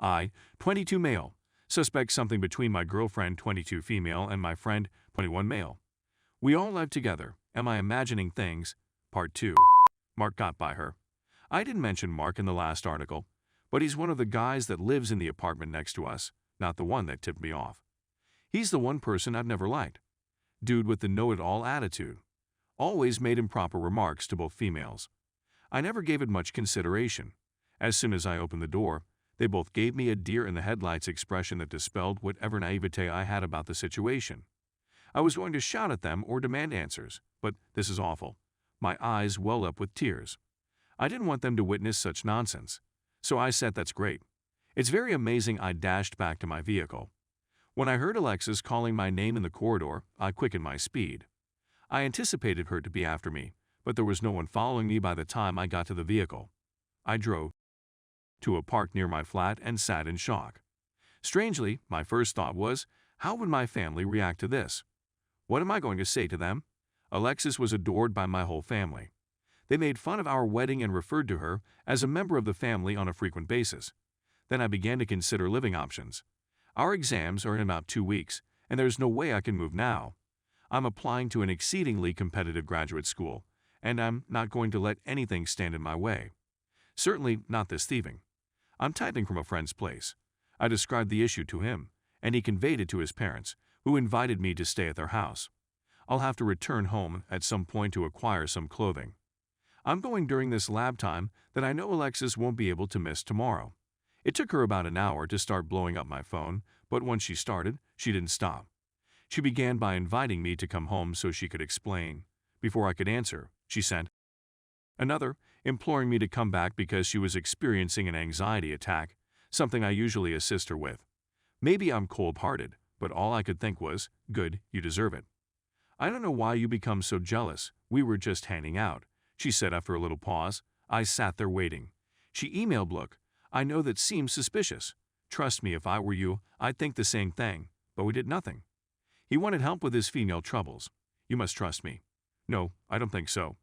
I, 22 male. Suspect something between my girlfriend, 22 female, and my friend, 21 male. We all live together. Am I imagining things? Part 2. Mark got by her. I didn't mention Mark in the last article, but he's one of the guys that lives in the apartment next to us, not the one that tipped me off. He's the one person I've never liked. Dude with the know-it-all attitude. Always made improper remarks to both females. I never gave it much consideration. As soon as I opened the door, they both gave me a deer-in-the-headlights expression that dispelled whatever naivete I had about the situation. I was going to shout at them or demand answers, but this is awful. My eyes well up with tears. I didn't want them to witness such nonsense, so I said that's great. It's very amazing. I dashed back to my vehicle. When I heard Alexis calling my name in the corridor, I quickened my speed. I anticipated her to be after me, but there was no one following me by the time I got to the vehicle. I drove to a park near my flat and sat in shock. Strangely, my first thought was, how would my family react to this? What am I going to say to them? Alexis was adored by my whole family. They made fun of our wedding and referred to her as a member of the family on a frequent basis. Then I began to consider living options. Our exams are in about 2 weeks, and there's no way I can move now. I'm applying to an exceedingly competitive graduate school, and I'm not going to let anything stand in my way. Certainly not this thieving. I'm typing from a friend's place. I described the issue to him, and he conveyed it to his parents, who invited me to stay at their house. I'll have to return home at some point to acquire some clothing. I'm going during this lab time that I know Alexis won't be able to miss tomorrow. It took her about an hour to start blowing up my phone, but once she started, she didn't stop. She began by inviting me to come home so she could explain. Before I could answer, she sent another, imploring me to come back because she was experiencing an anxiety attack, something I usually assist her with. Maybe I'm cold-hearted, but all I could think was, good, you deserve it. I don't know why you become so jealous. We were just hanging out, she said after a little pause. I sat there waiting. She emailed, look, I know that seems suspicious. Trust me, if I were you, I'd think the same thing, but we did nothing. He wanted help with his female troubles. You must trust me. No, I don't think so.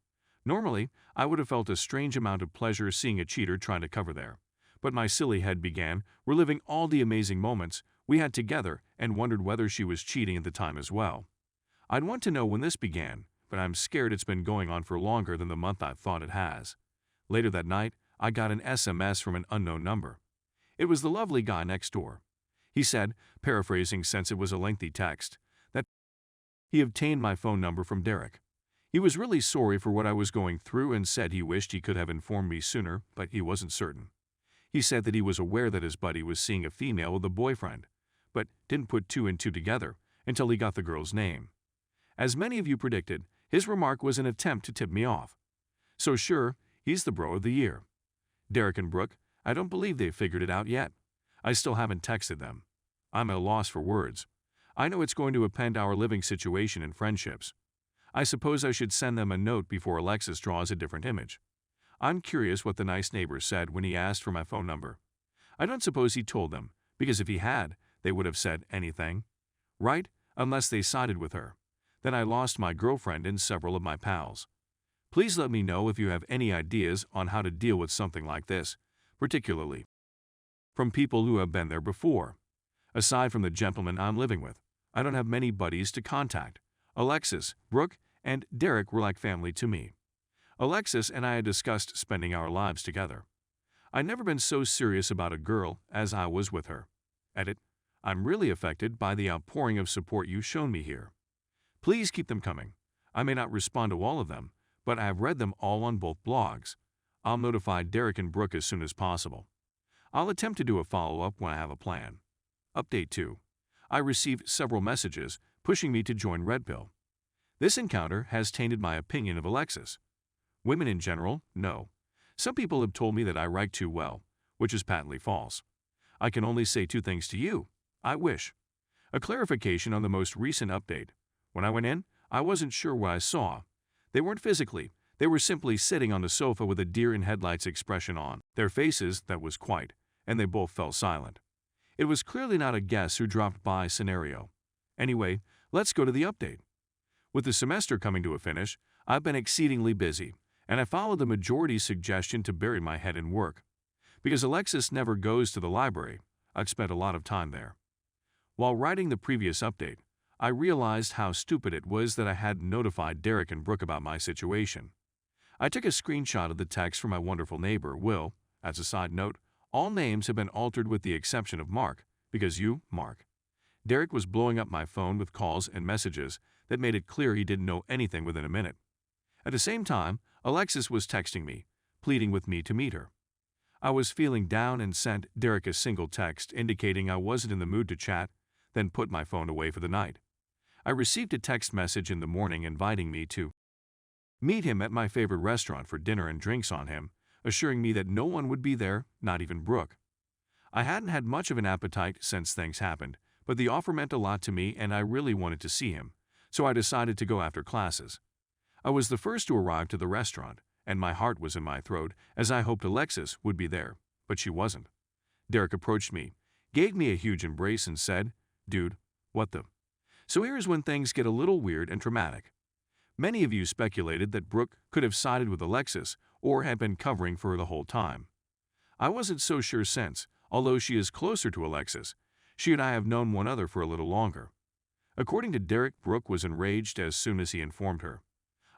Normally, I would have felt a strange amount of pleasure seeing a cheater trying to cover there. But my silly head began reliving all the amazing moments we had together and wondered whether she was cheating at the time as well. I'd want to know when this began, but I'm scared it's been going on for longer than the month I thought it has. Later that night, I got an SMS from an unknown number. It was the lovely guy next door. He said, paraphrasing since it was a lengthy text, that he obtained my phone number from Derek. He was really sorry for what I was going through and said he wished he could have informed me sooner, but he wasn't certain. He said that he was aware that his buddy was seeing a female with a boyfriend, but didn't put 2 and 2 together until he got the girl's name. As many of you predicted, his remark was an attempt to tip me off. So sure, he's the bro of the year. Derek and Brooke, I don't believe they've figured it out yet. I still haven't texted them. I'm at a loss for words. I know it's going to append our living situation and friendships. I suppose I should send them a note before Alexis draws a different image. I'm curious what the nice neighbor said when he asked for my phone number. I don't suppose he told them, because if he had, they would have said anything. Right? Unless they sided with her. Then I lost my girlfriend and several of my pals. Please let me know if you have any ideas on how to deal with something like this, particularly from people who have been there before. Aside from the gentleman I'm living with, I don't have many buddies to contact. Alexis, Brooke, and Derek were like family to me. Alexis and I had discussed spending our lives together. I'd never been so serious about a girl as I was with her. Edit. I'm really affected by the outpouring of support you've shown me here. Please keep them coming. I may not respond to all of them, but I have read them all on both blogs. I'll notify Derek and Brooke as soon as possible. I'll attempt to do a follow-up when I have a plan. Update 2. I received several messages pushing me to join Red Pill. This encounter has tainted my opinion of Alexis. Women in general, no. Some people have told me that I write too well, which is patently false. I can only say 2 things to you. I wish. A clarification on the most recent update. When I went in, I wasn't sure what I saw. They weren't physically. They were simply sitting on the sofa with a deer-in-headlights expression on their faces that was quiet, and they both fell silent. It was clearly not a guess who dropped by scenario. Anyway, let's go to the update. With the semester coming to a finish, I've been exceedingly busy, and I followed the majority's suggestion to bury my head in work. Because Alexis never goes to the library, I'd spent a lot of time there. While writing the previous update, I realized how stupid it was that I hadn't notified Derek and Brooke about my situation. I took a screenshot of the text from my wonderful neighbor, Will. As a side note, all names have been altered with the exception of Mark, because you, Mark. Derek was blowing up my phone with calls and messages that made it clear he didn't know anything within a minute. At the same time, Alexis was texting me, pleading with me to meet her. I was feeling down and sent Derek a single text indicating I wasn't in the mood to chat, then put my phone away for the night. I received a text message in the morning inviting me to meet him at my favorite restaurant for dinner and drinks on him, assuring me that no one would be there, not even Brooke. I hadn't had much of an appetite since things happened, but the offer meant a lot to me and I really wanted to see him, so I decided to go after classes. I was the first to arrive to the restaurant, and my heart was in my throat as I hoped Alexis would be there, but she wasn't. Derek approached me, gave me a huge embrace and said, "Dude, what the?" So here's when things get a little weird and dramatic. Many of you speculated that Brooke could have sided with Alexis or had been covering for her the whole time. I wasn't so sure since, although she is closer to Alexis, she and I have known one another for a little longer. According to Derek, Brooke was enraged as soon as he informed her.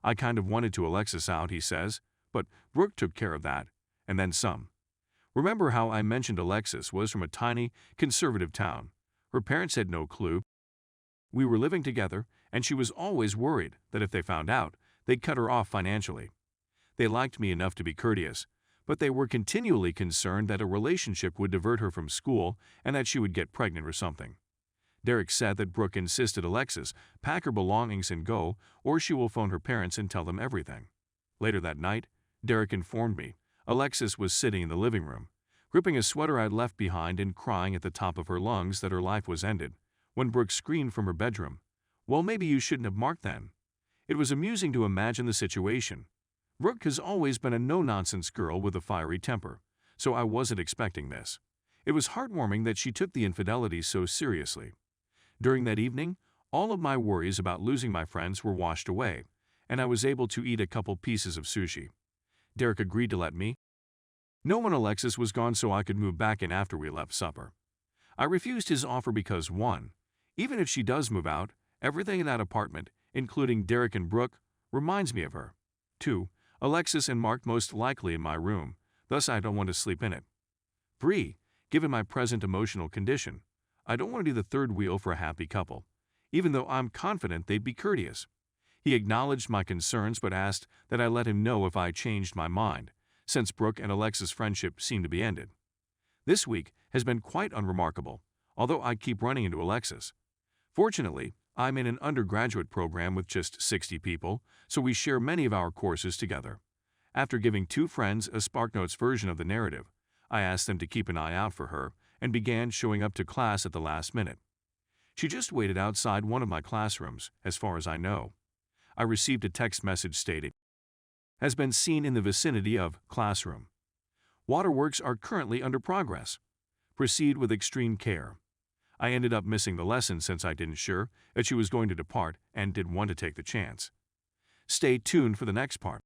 "I kind of wanted to Alexis out," he says, "but Brooke took care of that, and then some." Remember how I mentioned Alexis was from a tiny, conservative town. Her parents had no clue. We were living together, and she was always worried that if they found out, they'd cut her off financially. They liked me enough to be courteous, but they were continually concerned that a relationship would divert her from school and that she would get pregnant or something. Derek said that Brooke insisted Alexis pack her belongings and go, or she will phone her parents and tell them everything. Later that night, Derek informed me Alexis was sitting in the living room, gripping a sweater I'd left behind and crying at the top of her lungs that her life was ended, when Brooke screamed from her bedroom, "Well, maybe you shouldn't have marked then." It was amusing to imagine the situation. Brooke has always been a no-nonsense girl with a fiery temper, so I wasn't expecting this. It was heartwarming that she took the infidelity so seriously. During that evening, all of my worries about losing my friends were washed away, and I was able to eat a couple pieces of sushi. Derek agreed to let me know when Alexis was gone so I could move back in after we left supper. I refused his offer because 1. Even if she does move out, everything in that apartment, including Derek and Brooke, reminds me of her. 2. Alexis and Mark most likely in my room, thus I don't want to sleep in it. 3. Given my present emotional condition, I don't want to be the third wheel for a happy couple, even though I'm confident they'd be courteous. He acknowledged my concerns but asked that I let him know if I changed my mind, since Brooke and Alexis' friendship seemed to be ended. This week has been quite unremarkable, although I keep running into Alexis. Fortunately, I'm in an undergraduate program with just 60 people, so we share many of our courses together. After giving 2 friends a SparkNotes version of the narrative, I asked them to keep an eye out for her and began showing up to class at the last minute. She just waited outside one of my classrooms, as far as I know. I received a text message stating, "Has been seen in the vicinity of classroom. Waterworks are currently under progress. Proceed with extreme care." I ended up missing the lesson since I didn't sure that she was going to depart and didn't want to take the chance. Stay tuned for the next part.